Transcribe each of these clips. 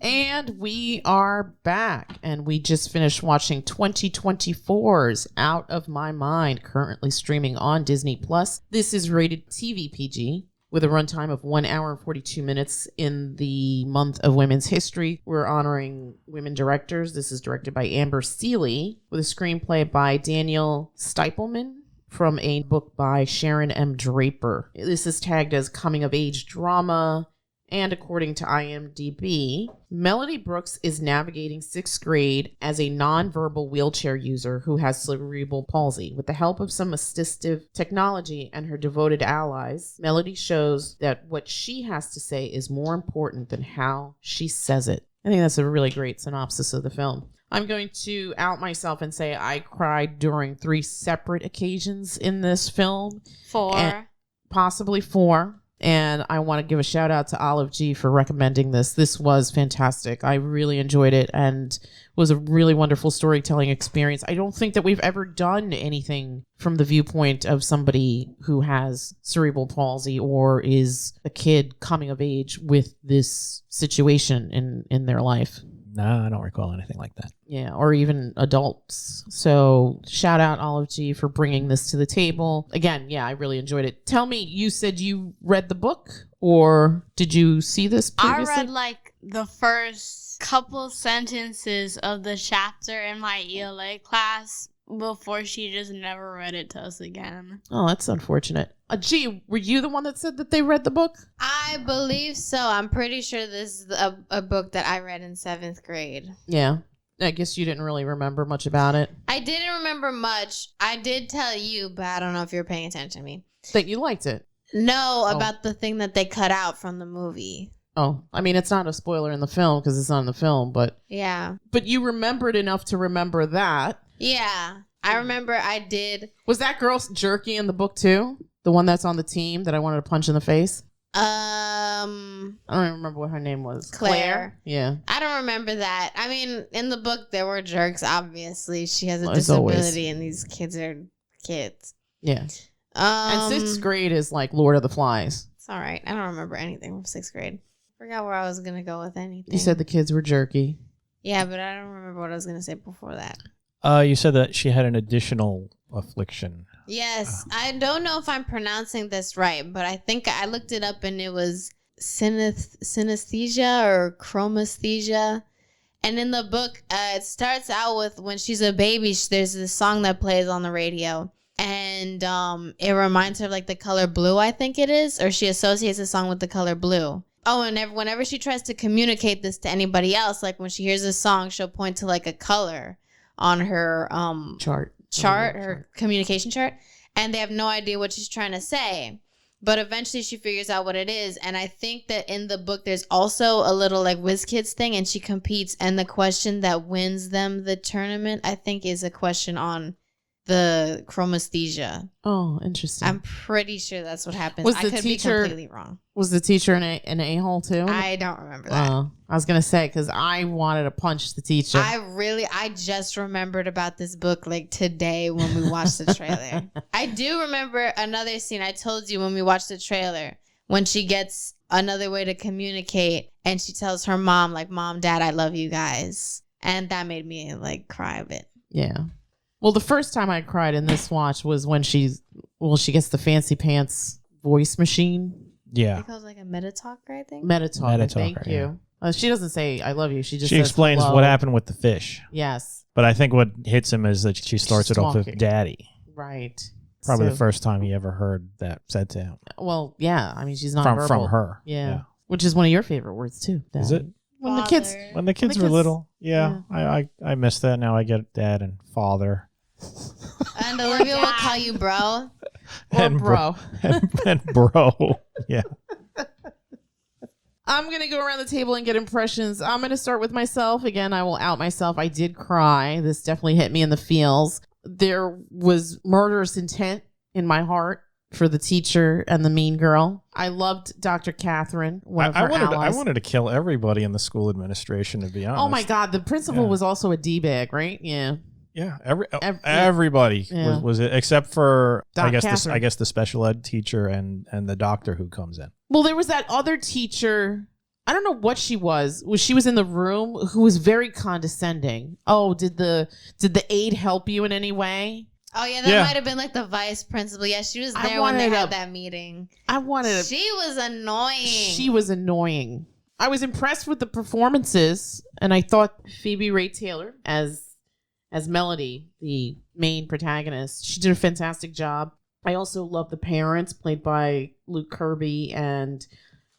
And we are back, and we just finished watching 2024's Out of My Mind, currently streaming on Disney+. This is rated TV PG with a runtime of 1 hour and 42 minutes. In the month of women's history, we're honoring women directors. This is directed by Amber Sealey with a screenplay by Daniel Stiepleman from a book by Sharon M. Draper. This is tagged as coming-of-age drama. And according to IMDb, Melody Brooks is navigating 6th grade as a nonverbal wheelchair user who has cerebral palsy. With the help of some assistive technology and her devoted allies, Melody shows that what she has to say is more important than how she says it. I think that's a really great synopsis of the film. I'm going to out myself and say I cried during 3 separate occasions in this film. 4. Possibly 4. And I want to give a shout out to Olive G for recommending this. This was fantastic. I really enjoyed it and was a really wonderful storytelling experience. I don't think that we've ever done anything from the viewpoint of somebody who has cerebral palsy or is a kid coming of age with this situation in their life. No, I don't recall anything like that. Yeah, or even adults. So shout out Olive G for bringing this to the table. Again, yeah, I really enjoyed it. Tell me, you said you read the book, or did you see this previously? I read like the first couple sentences of the chapter in my ELA class before she just never read it to us again. Oh, that's unfortunate. G, were you the one that said that they read the book? I believe so. I'm pretty sure this is a book that I read in 7th grade. Yeah. I guess you didn't really remember much about it. I didn't remember much. I did tell you, but I don't know if you're paying attention to me. That you liked it? No, about the thing that they cut out from the movie. Oh, I mean, it's not a spoiler in the film because it's not in the film, but... Yeah. But you remembered enough to remember that. Yeah. I remember I did. Was that girl jerky in the book too? The one that's on the team that I wanted to punch in the face? I don't even remember what her name was. Claire. Yeah. I don't remember that. I mean, in the book, there were jerks, obviously. She has a disability, and these kids are kids. Yeah. And 6th grade is like Lord of the Flies. It's all right. I don't remember anything from 6th grade. Forgot where I was going to go with anything. You said the kids were jerky. Yeah, but I don't remember what I was going to say before that. You said that she had an additional affliction. Yes. I don't know if I'm pronouncing this right, but I think I looked it up and it was synesthesia or chromesthesia. And in the book, it starts out with when she's a baby, there's this song that plays on the radio. And it reminds her of like the color blue, I think it is. Or she associates the song with the color blue. Oh, and whenever she tries to communicate this to anybody else, like when she hears this song, she'll point to like a color on her chart, her communication chart, and they have no idea what she's trying to say. But eventually she figures out what it is. And I think that in the book there's also a little like WizKids thing, and she competes, and the question that wins them the tournament, I think, is a question on the chromesthesia. Oh, interesting. I'm pretty sure that's what happens. Was I the could teacher be completely wrong. Was the teacher an a-hole too? I don't remember that. I was going to say, because I wanted to punch the teacher. I just remembered about this book like today when we watched the trailer. I do remember another scene. I told you when we watched the trailer, when she gets another way to communicate and she tells her mom, like, Mom, Dad, I love you guys. And that made me like cry a bit. Yeah. Well, the first time I cried in this watch was when she gets the fancy pants voice machine. Yeah. It calls like a Metatalker, I think. Metatalker, thank you. Yeah. She doesn't say I love you. She just explains hello. What happened with the fish. Yes. But I think what hits him is that she starts it off with Daddy. Right. Probably the first time he ever heard that said to him. Well, yeah. I mean, she's not verbal. From her. Yeah. Which is one of your favorite words too. Daddy. Is it? When the kids were little. Yeah. I missed that. Now I get Dad and Father. And Olivia will call you bro. Or bro. And bro. Yeah. I'm going to go around the table and get impressions. I'm going to start with myself. Again, I will out myself. I did cry. This definitely hit me in the feels. There was murderous intent in my heart for the teacher and the mean girl. I loved Dr. Catherine, one of her allies. I wanted to kill everybody in the school administration, to be honest. Oh, my God. The principal was also a D-bag, right? Yeah. Yeah, everybody was it, except for I guess the special ed teacher and the doctor who comes in. Well, there was that other teacher. I don't know what she was. She was in the room who was very condescending. Oh, did the aide help you in any way? Oh, yeah, that might have been like the vice principal. Yeah, she was there when they had that meeting. She was annoying. She was annoying. I was impressed with the performances, and I thought Phoebe-Rae Taylor as Melody, the main protagonist, she did a fantastic job. I also love the parents, played by Luke Kirby and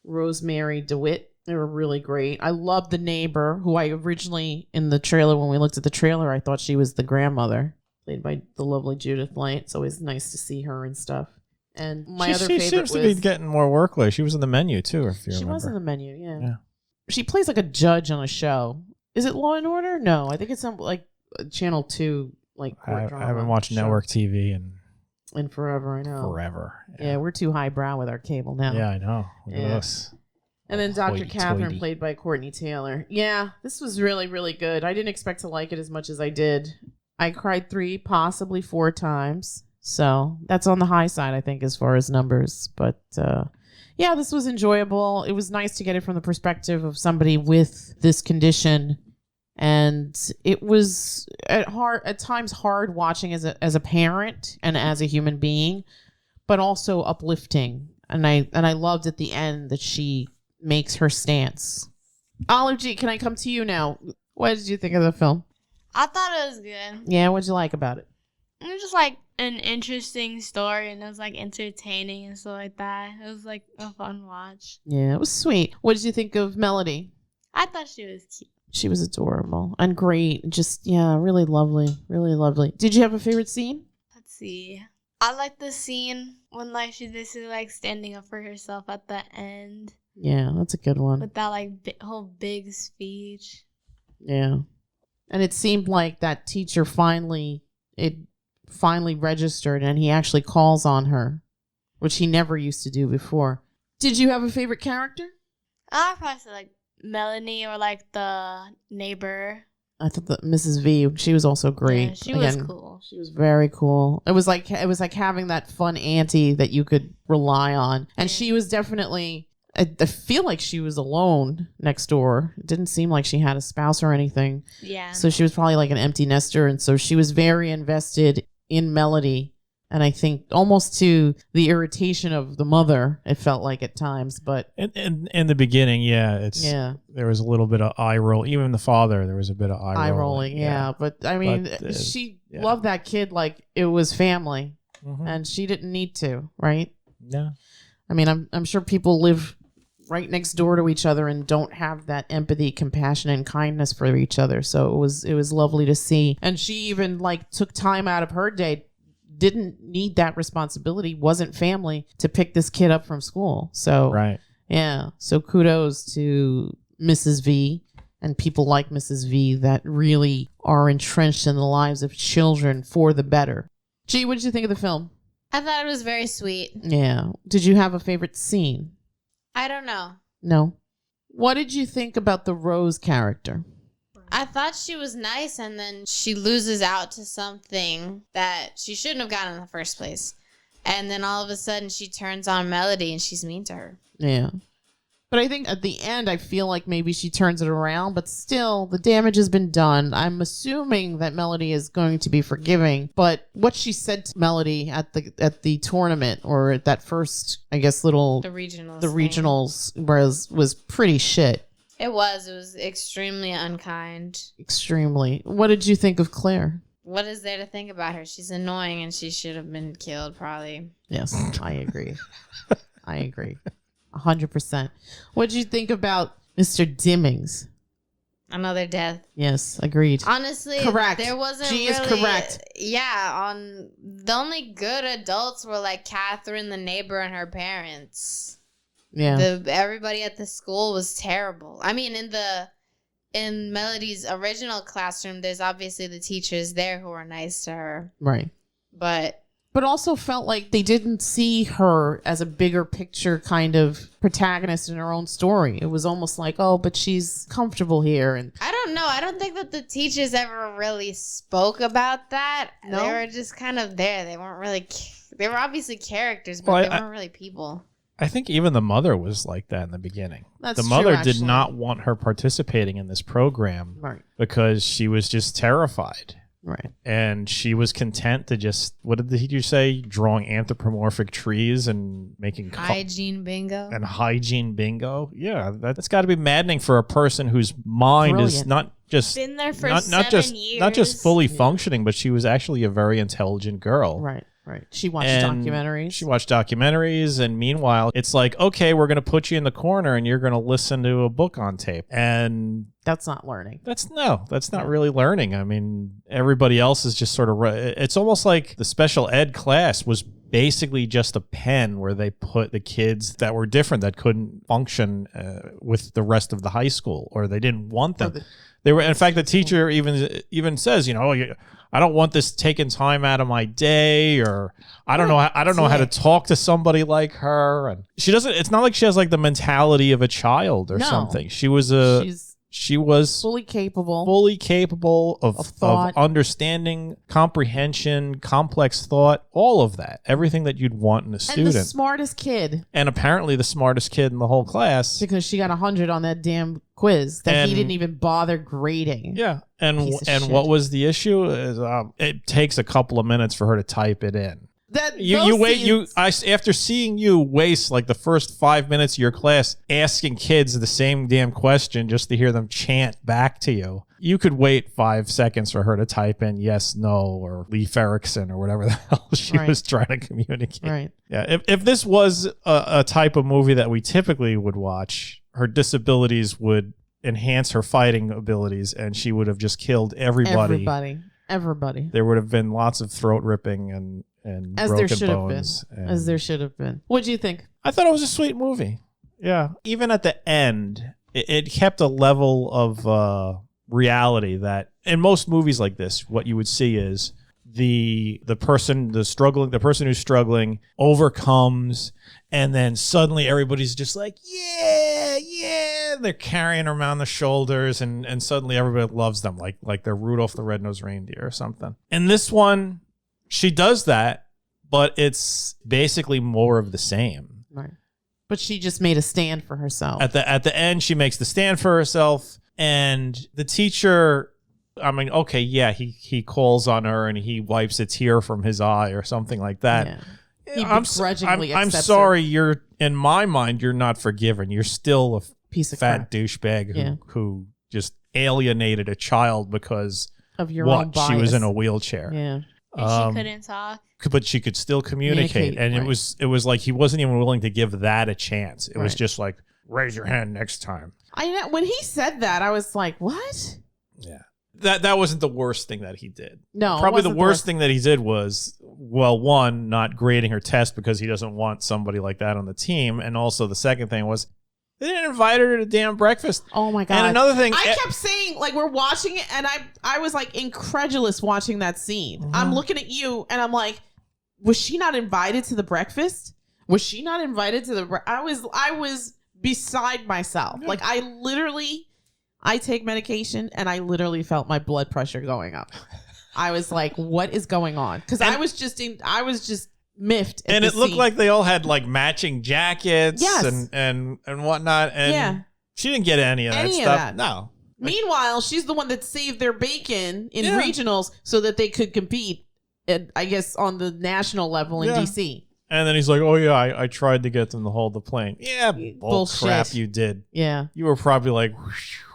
Rosemary DeWitt. They were really great. I love the neighbor, who I originally, in the trailer, when we looked at the trailer, I thought she was the grandmother, played by the lovely Judith Light. It's always nice to see her and stuff. And my other favorite seems to be getting more work lately. She was in The Menu, too, if you remember. She was in The Menu, yeah. She plays like a judge on a show. Is it Law and Order? No, I think it's some, like, Channel 2, like, court drama. I haven't watched network TV in forever, I know. Forever. Yeah, we're too highbrow with our cable now. Yeah, I know. Look at us. And then Dr. Catherine, played by Courtney Taylor. Yeah, this was really, really good. I didn't expect to like it as much as I did. I cried 3, possibly 4 times. So that's on the high side, I think, as far as numbers. But yeah, this was enjoyable. It was nice to get it from the perspective of somebody with this condition. And it was at times hard watching as a parent and as a human being, but also uplifting. And I loved at the end that she makes her stance. Olive G, can I come to you now? What did you think of the film? I thought it was good. Yeah, what'd you like about it? It was just like an interesting story, and it was like entertaining and stuff like that. It was like a fun watch. Yeah, it was sweet. What did you think of Melody? I thought she was cute. She was adorable and great. Just, yeah, really lovely. Really lovely. Did you have a favorite scene? Let's see. I like the scene when like she's basically like standing up for herself at the end. Yeah, that's a good one. With that like whole big speech. Yeah. And it seemed like that teacher finally registered, and he actually calls on her, which he never used to do before. Did you have a favorite character? I probably say like Melanie or like the neighbor. I thought that Mrs. V, she was also great. Yeah, she was cool. She was very cool. It was like having that fun auntie that you could rely on. And she was definitely, I feel like she was alone next door. It didn't seem like she had a spouse or anything. Yeah. So she was probably like an empty nester. And so she was very invested in Melody. And I think almost to the irritation of the mother, it felt like at times. But in the beginning, there was a little bit of eye roll. Even the father, there was a bit of eye rolling. Yeah. But I mean, she loved that kid like it was family, and she didn't need to, right? No. I mean, I'm sure people live right next door to each other and don't have that empathy, compassion, and kindness for each other. So it was lovely to see. And she even like took time out of her day. Didn't need that responsibility, wasn't family to pick this kid up from school. So, right. Yeah. So kudos to Mrs. V and people like Mrs. V that really are entrenched in the lives of children for the better. Gee, what did you think of the film? I thought it was very sweet. Yeah. Did you have a favorite scene? I don't know. No. What did you think about the Rose character? I thought she was nice, and then she loses out to something that she shouldn't have gotten in the first place. And then all of a sudden she turns on Melody and she's mean to her. Yeah. But I think at the end, I feel like maybe she turns it around, but still the damage has been done. I'm assuming that Melody is going to be forgiving, but what she said to Melody at the tournament, or at that first, I guess, the regionals was pretty shit. It was extremely unkind. Extremely. What did you think of Claire? What is there to think about her? She's annoying and she should have been killed, probably. Yes, I agree. I agree. 100%. What did you think about Mr. Dimmings? Another death. Yes, agreed. Honestly, correct. There wasn't She really, is correct. Yeah, the only good adults were like Catherine, the neighbor, and her parents. Yeah. Everybody at the school was terrible. I mean, in Melody's original classroom, there's obviously the teachers there who are nice to her. Right. But also felt like they didn't see her as a bigger picture kind of protagonist in her own story. It was almost like, oh, but she's comfortable here. And I don't know. I don't think that the teachers ever really spoke about that. No? They were just kind of there. They weren't really... They were obviously characters, but they weren't really people. I think even the mother was like that in the beginning. That's the mother true, did actually. not want her participating in this program Right. because she was just terrified. Right. And she was content to just, what did the teacher say? Drawing anthropomorphic trees and making Hygiene bingo. and hygiene bingo. Yeah, that's got to be maddening for a person whose mind is Brilliant. not just Been there for not 7 years. not just fully functioning, but she was actually a very intelligent girl. Right. Right. She watched And documentaries. She watched documentaries, and meanwhile, it's like, okay, we're going to put you in the corner, and you're going to listen to a book on tape, and That's not learning. that's not really learning. I mean, everybody else is just sort of. It's almost like the special ed class was basically just a pen where they put the kids that were different, that couldn't function with the rest of the high school, or they didn't want them. They were, in fact, the teacher even says, I don't want this taking time out of my day, or I don't know how to talk to somebody like her. And she doesn't. It's not like she has like the mentality of a child or something. She was fully capable. of thought. of understanding, comprehension, complex thought, all of that, everything that you'd want in a And student. the smartest kid, And apparently the smartest kid in the whole class. because she got 100 on that damn quiz that he didn't even bother grading. Yeah, and Piece of shit. what was the issue? Is it takes a couple of minutes for her to type it in. After seeing you waste like the first 5 minutes of your class asking kids the same damn question just to hear them chant back to you. You could wait 5 seconds for her to type in yes, no, or Leif Erikson or whatever the hell she was trying to communicate. Right. Yeah, if this was a type of movie that we typically would watch, her disabilities would enhance her fighting abilities, and she would have just killed everybody. Everybody. There would have been lots of throat ripping and As broken there should have been. bones. As there should have been. What do you think? I thought it was a sweet movie. Yeah. Even at the end, it kept a level of reality that in most movies like this, what you would see is the person who's struggling overcomes, and then suddenly everybody's just like, yeah, they're carrying them on the shoulders, and suddenly everybody loves them like they're Rudolph the Red-Nosed Reindeer or something. In this one, she does that, but it's basically more of the same. Right. But she just made a stand for herself. At the end, she makes the stand for herself, and the teacher, I mean, okay, yeah, he calls on her and he wipes a tear from his eye or something like that. Yeah. He begrudgingly I'm accepts sorry, you're in my mind, you're not forgiven. You're still a piece of fat crap douchebag who just alienated a child because of your own bias. She was in a wheelchair. Yeah. And she couldn't talk. But she could still communicate. And right. it was like he wasn't even willing to give that a chance. It was Right. just like, raise your hand next time. When he said that, I was like, what? Yeah. That wasn't the worst thing that he did. No, it Probably the wasn't worst thing that he did was, well, one, not grading her test because he doesn't want somebody like that on the team. And also the second thing was, they didn't invite her to the damn breakfast. Oh my God. And another thing, I kept saying, like, we're watching it, and I was like incredulous watching that scene. Mm-hmm. I'm looking at you, and I'm like, was she not invited to the breakfast? Was she not invited to the I was beside myself. Yeah. Like, I take medication, and I literally felt my blood pressure going up. I was like, what is going on? Because I was just miffed. And it looked like they all had like matching jackets and whatnot. And she didn't get any of that stuff. No. Meanwhile, she's the one that saved their bacon in regionals so that they could compete, I guess, on the national level in DC. And then he's like, oh, yeah, I tried to get them to hold the plane. Yeah, bullshit. Crap you did. Yeah. You were probably like,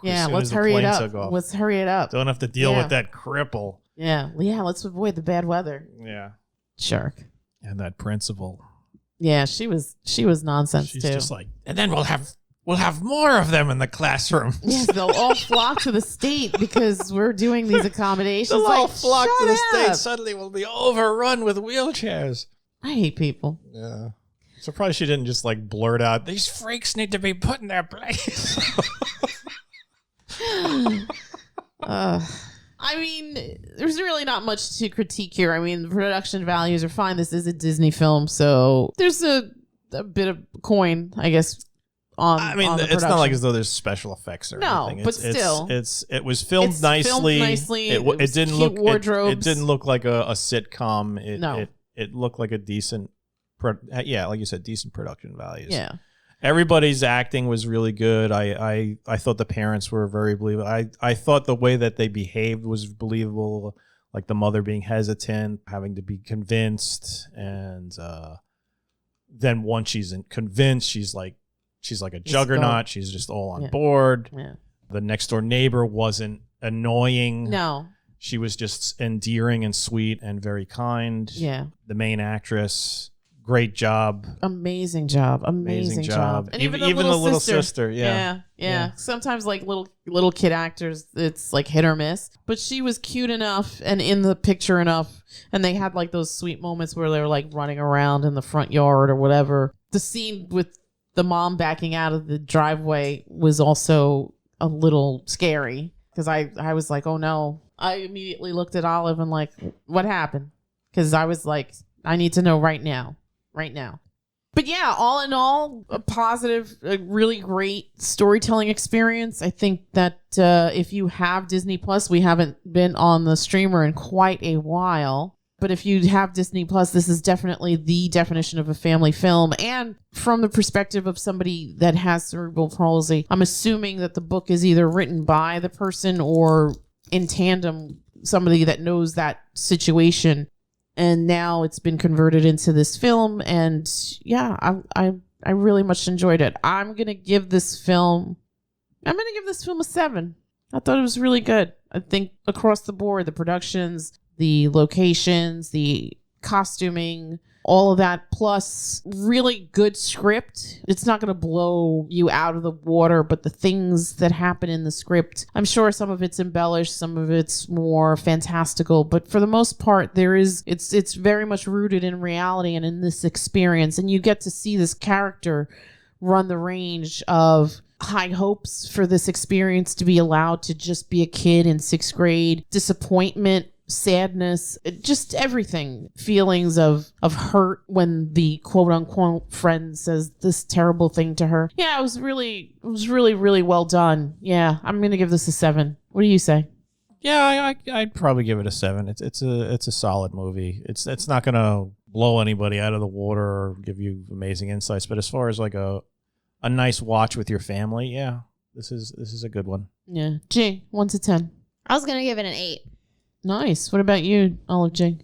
let's hurry it up. Let's hurry it up. Don't have to deal with that cripple. Yeah, let's avoid the bad weather. Yeah. Shark. And that principal. Yeah, she was nonsense too. She's just like, and then we'll have more of them in the classroom. Yes, they'll all flock to the state because we're doing these accommodations. They'll all flock to the up. state. Suddenly we'll be overrun with wheelchairs. I hate people. Yeah. Surprised she didn't just like blurt out, these freaks need to be put in their place. I mean, there's really not much to critique here. I mean, the production values are fine. This is a Disney film, so there's a bit of coin, I guess, on I mean, on the it's not production. like as though there's special effects or anything. But still. It was filmed nicely. It didn't cute look wardrobes. It didn't look like a sitcom. No. It looked like a decent like you said, decent production values. Yeah. Everybody's acting was really good. I thought the parents were very believable. I thought the way that they behaved was believable, like the mother being hesitant, having to be convinced, and then once she's convinced, she's like a juggernaut. She's just all on board. Yeah. The next door neighbor wasn't annoying. No. She was just endearing and sweet and very kind. Yeah. The main actress, great job. Amazing job. Amazing job. And even the little sister. Yeah. Sometimes like little kid actors, it's like hit or miss. But she was cute enough and in the picture enough. And they had like those sweet moments where they were like running around in the front yard or whatever. The scene with the mom backing out of the driveway was also a little scary because I was like, oh no. I immediately looked at Olive and like, what happened? Because I was like, I need to know right now. But yeah, all in all, a positive, a really great storytelling experience. I think that if you have Disney Plus, we haven't been on the streamer in quite a while. But if you have Disney Plus, this is definitely the definition of a family film. And from the perspective of somebody that has cerebral palsy, I'm assuming that the book is either written by the person or in tandem, somebody that knows that situation. And now it's been converted into this film. And yeah, I really much enjoyed it. I'm going to give this film a 7. I thought it was really good. I think across the board, the productions, the locations, the costuming, all of that, plus really good script. It's not going to blow you out of the water, but the things that happen in the script, I'm sure some of it's embellished, some of it's more fantastical, but for the most part, it's very much rooted in reality and in this experience. And you get to see this character run the range of high hopes for this experience to be allowed to just be a kid in 6th grade, disappointment, sadness, just everything, feelings of hurt when the quote unquote friend says this terrible thing to her. Yeah, it was really well done. Yeah, I'm gonna give this a 7. What do you say? Yeah, I'd probably give it a 7. It's a solid movie. It's not gonna blow anybody out of the water or give you amazing insights, but as far as like a nice watch with your family, yeah, this is a good one. Yeah. G, 1 to 10. I was gonna give it an 8. Nice. What about you, Olive J?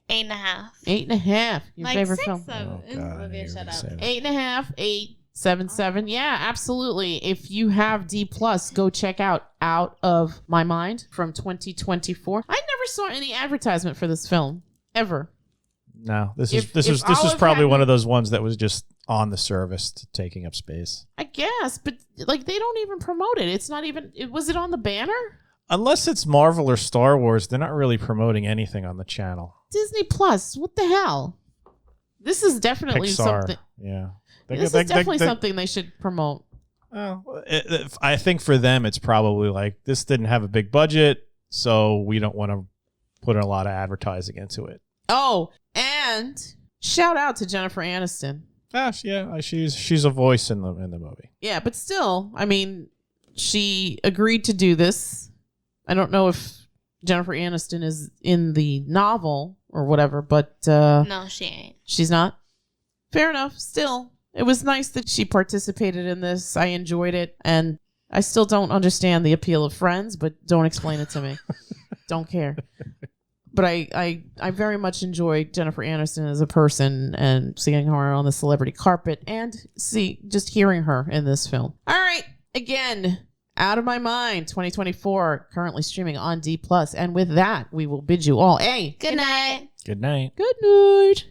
8.5. 8.5. Your like favorite 6, film? 7. Olivia, shut up. 8.5, 8, 7, 7. Yeah, absolutely. If you have D+, go check out of My Mind from 2024. I never saw any advertisement for this film ever. No, this If is Olive probably one hadn't- of those ones that was just on the service taking up space. I guess, but like they don't even promote it. It's not even. Was it on the banner? Unless it's Marvel or Star Wars, they're not really promoting anything on the channel. Disney Plus. What the hell? This is definitely Pixar, something. yeah. This is definitely something they should promote. I think for them, it's probably like this didn't have a big budget, so we don't want to put a lot of advertising into it. Oh, and shout out to Jennifer Aniston. Yeah, she's a voice in the movie. Yeah, but still, I mean, she agreed to do this. I don't know if Jennifer Aniston is in the novel or whatever, but No, she ain't. she's not. Fair enough. Still, it was nice that she participated in this. I enjoyed it, and I still don't understand the appeal of Friends, but don't explain it to me. Don't care. But I very much enjoyed Jennifer Aniston as a person and seeing her on the celebrity carpet and just hearing her in this film. All right, again, Out of My Mind 2024, currently streaming on D+. And with that, we will bid you all a Good night. Good night. good night.